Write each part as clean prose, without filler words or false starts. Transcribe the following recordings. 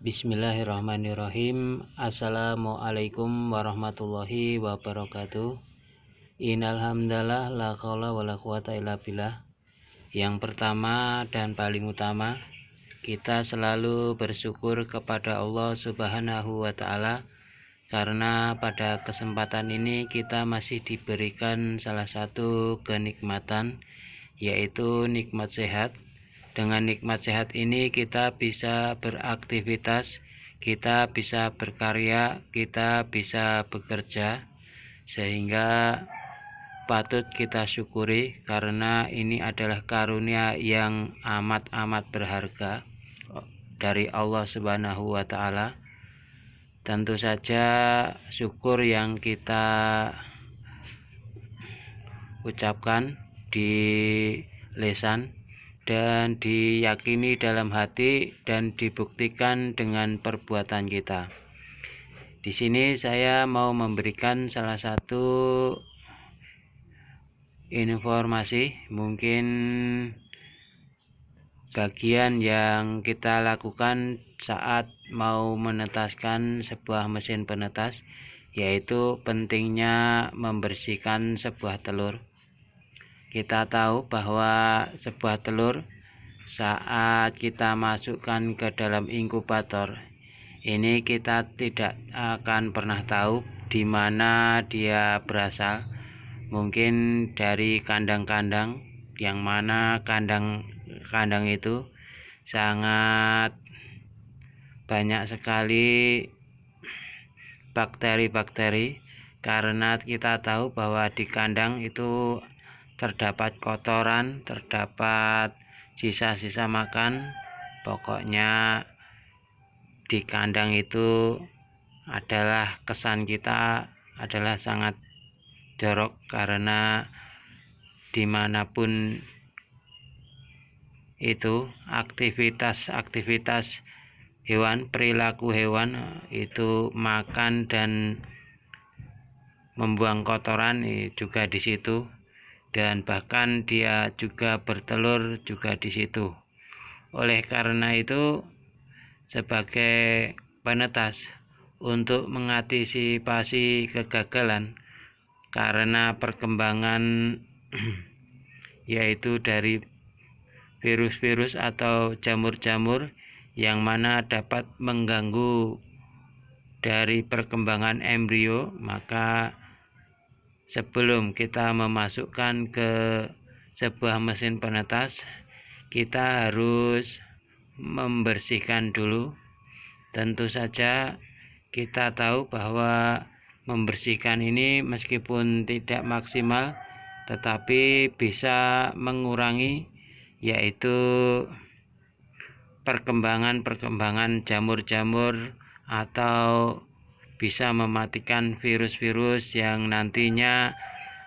Bismillahirrahmanirrahim. Assalamualaikum warahmatullahi wabarakatuh. Innal hamdalah la qaula wala quwata illa billah. Yang pertama dan paling utama, kita selalu bersyukur kepada Allah Subhanahu wa taala karena pada kesempatan ini kita masih diberikan salah satu kenikmatan, yaitu nikmat sehat. Dengan nikmat sehat ini kita bisa beraktivitas, kita bisa berkarya, kita bisa bekerja, sehingga patut kita syukuri karena ini adalah karunia yang amat berharga dari Allah Subhanahu wa taala. Tentu saja syukur yang kita ucapkan di lisan dan diyakini dalam hati dan dibuktikan dengan perbuatan kita. Di sini saya mau memberikan salah satu informasi, mungkin bagian yang kita lakukan saat mau menetaskan sebuah mesin penetas, yaitu pentingnya membersihkan sebuah telur. Kita tahu bahwa sebuah telur saat kita masukkan ke dalam inkubator, ini kita tidak akan pernah tahu di mana dia berasal. Mungkin dari kandang-kandang, yang mana kandang itu sangat banyak sekali bakteri-bakteri, karena kita tahu bahwa di kandang itu terdapat kotoran, terdapat sisa-sisa makan. Pokoknya di kandang itu adalah kesan kita adalah sangat jorok, karena dimanapun itu aktivitas hewan, perilaku hewan itu makan dan membuang kotoran juga di situ, dan bahkan dia juga bertelur juga di situ. Oleh karena itu, sebagai penetas, untuk mengantisipasi kegagalan karena perkembangan yaitu dari virus-virus atau jamur-jamur yang mana dapat mengganggu dari perkembangan embrio, maka sebelum kita memasukkan ke sebuah mesin penetas, kita harus membersihkan dulu. Tentu saja kita tahu bahwa membersihkan ini meskipun tidak maksimal, tetapi bisa mengurangi yaitu perkembangan jamur-jamur, atau bisa mematikan virus-virus yang nantinya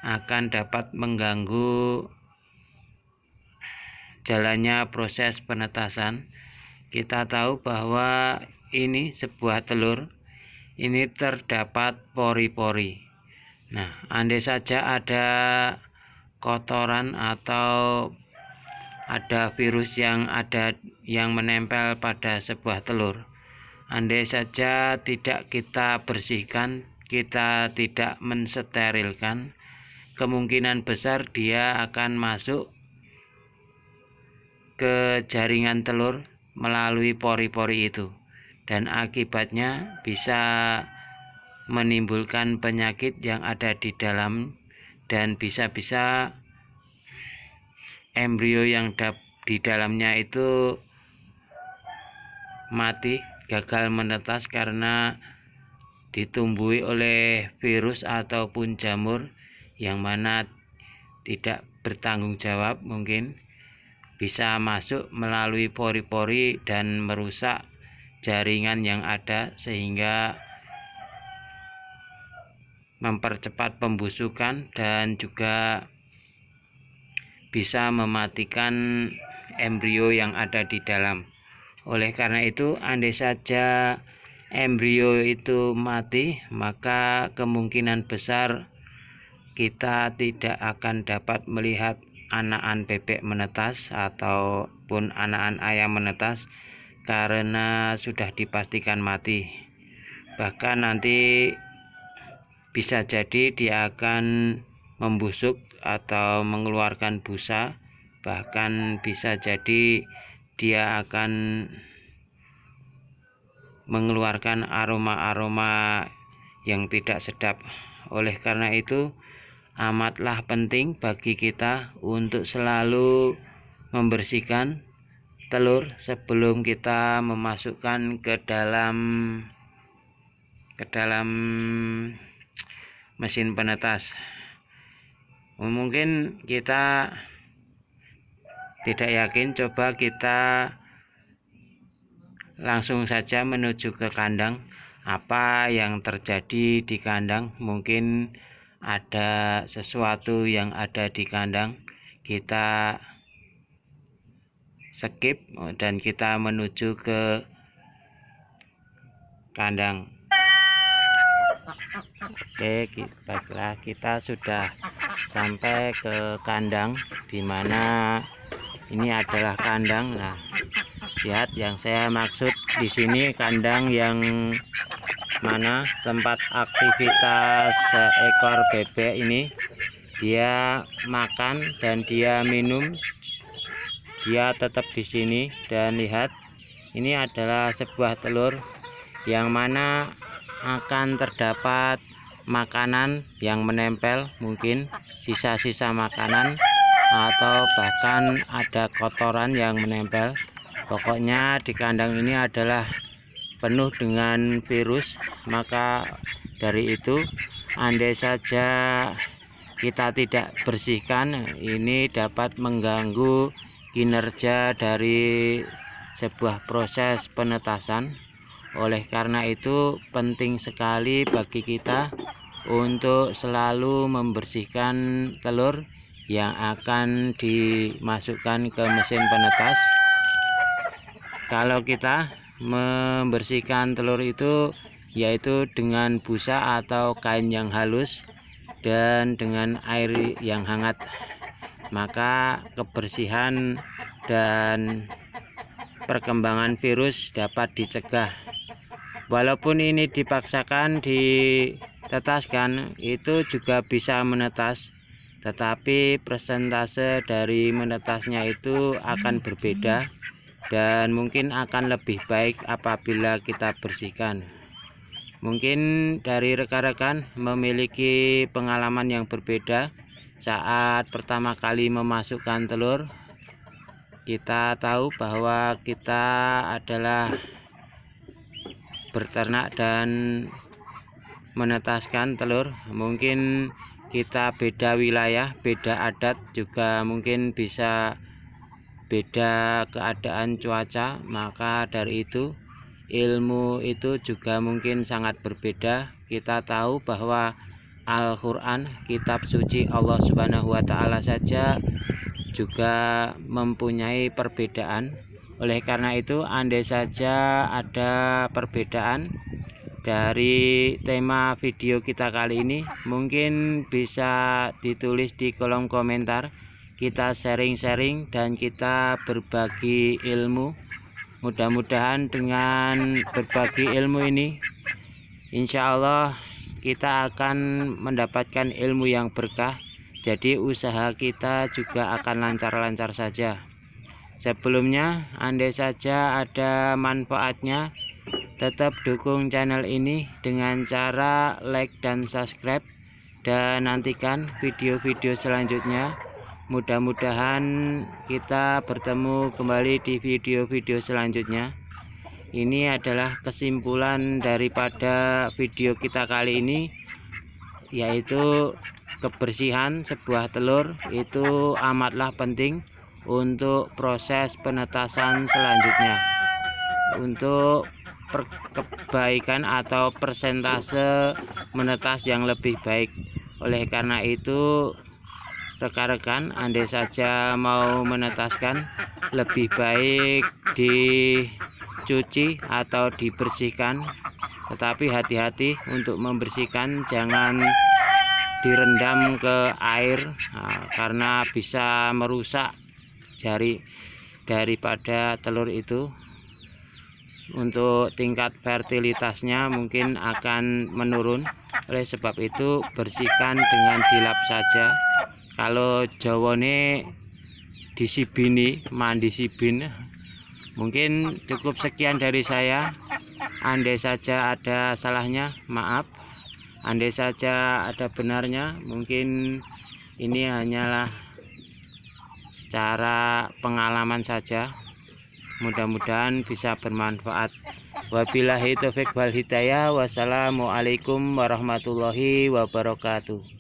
akan dapat mengganggu jalannya proses penetasan. Kita tahu bahwa ini sebuah telur, ini terdapat pori-pori. Nah, andai saja ada kotoran atau ada virus yang menempel pada sebuah telur, andai saja tidak kita bersihkan, kita tidak mensterilkan, kemungkinan besar dia akan masuk ke jaringan telur melalui pori-pori itu, dan akibatnya bisa menimbulkan penyakit yang ada di dalam, dan bisa-bisa embrio yang di dalamnya itu mati, gagal menetas karena ditumbuhi oleh virus ataupun jamur yang mana tidak bertanggung jawab, mungkin bisa masuk melalui pori-pori dan merusak jaringan yang ada, sehingga mempercepat pembusukan dan juga bisa mematikan embrio yang ada di dalam. Oleh karena itu, andai saja embrio itu mati, maka kemungkinan besar kita tidak akan dapat melihat anakan bebek menetas ataupun anakan ayam menetas, karena sudah dipastikan mati. Bahkan nanti bisa jadi dia akan membusuk atau mengeluarkan busa, bahkan bisa jadi dia akan mengeluarkan aroma-aroma yang tidak sedap. Oleh karena itu amatlah penting bagi kita untuk selalu membersihkan telur sebelum kita memasukkan ke dalam mesin penetas. Mungkin kita tidak yakin, coba kita langsung saja menuju ke kandang. Apa yang terjadi di kandang, mungkin ada sesuatu yang ada di kandang, kita skip dan kita menuju ke kandang. Oke, baiklah, kita sudah sampai ke kandang, dimana ini adalah kandang. Nah, lihat yang saya maksud di sini kandang yang mana tempat aktivitas seekor bebek ini. Dia makan dan dia minum, dia tetap di sini. Dan lihat, ini adalah sebuah telur yang mana akan terdapat makanan yang menempel, mungkin sisa-sisa makanan atau bahkan ada kotoran yang menempel. Pokoknya di kandang ini adalah penuh dengan virus. Maka dari itu, andai saja kita tidak bersihkan, ini dapat mengganggu kinerja dari sebuah proses penetasan. Oleh karena itu penting sekali bagi kita untuk selalu membersihkan telur yang akan dimasukkan ke mesin penetas. Kalau kita membersihkan telur itu yaitu dengan busa atau kain yang halus dan dengan air yang hangat, maka kebersihan dan perkembangan virus dapat dicegah. Walaupun ini dipaksakan ditetaskan, itu juga bisa menetas, tetapi persentase dari menetasnya itu akan berbeda dan mungkin akan lebih baik apabila kita bersihkan. Mungkin dari rekan-rekan memiliki pengalaman yang berbeda saat pertama kali memasukkan telur. Kita tahu bahwa kita adalah berternak dan menetaskan telur. Mungkin kita beda wilayah, beda adat, juga mungkin bisa beda keadaan cuaca. Maka dari itu ilmu itu juga mungkin sangat berbeda. Kita tahu bahwa Al-Quran, kitab suci Allah Subhanahu wa Ta'ala saja juga mempunyai perbedaan. Oleh karena itu, andai saja ada perbedaan dari tema video kita kali ini, mungkin bisa ditulis di kolom komentar. Kita sharing-sharing dan kita berbagi ilmu. Mudah-mudahan dengan berbagi ilmu ini, insya Allah kita akan mendapatkan ilmu yang berkah. Jadi usaha kita juga akan lancar-lancar saja. Sebelumnya, andai saja ada manfaatnya, tetap dukung channel ini dengan cara like dan subscribe, dan nantikan video-video selanjutnya. Mudah-mudahan kita bertemu kembali di video-video selanjutnya. Ini adalah kesimpulan daripada video kita kali ini, yaitu kebersihan sebuah telur itu amatlah penting untuk proses penetasan selanjutnya, untuk kebaikan atau persentase menetas yang lebih baik. Oleh karena itu, rekan-rekan, andai saja mau menetaskan, lebih baik dicuci atau dibersihkan. Tetapi hati-hati untuk membersihkan, jangan direndam ke air, karena bisa merusak jari daripada telur itu. untuk tingkat fertilitasnya mungkin akan menurun. Oleh sebab itu bersihkan dengan dilap saja. Kalau jawane disibini, mandi sibin. Mungkin cukup sekian dari saya. Andai saja ada salahnya, maaf. Andai saja ada benarnya, mungkin ini hanyalah secara pengalaman saja. Mudah-mudahan bisa bermanfaat. Wabillahi taufiq wal hidayah. Wassalamualaikum warahmatullahi wabarakatuh.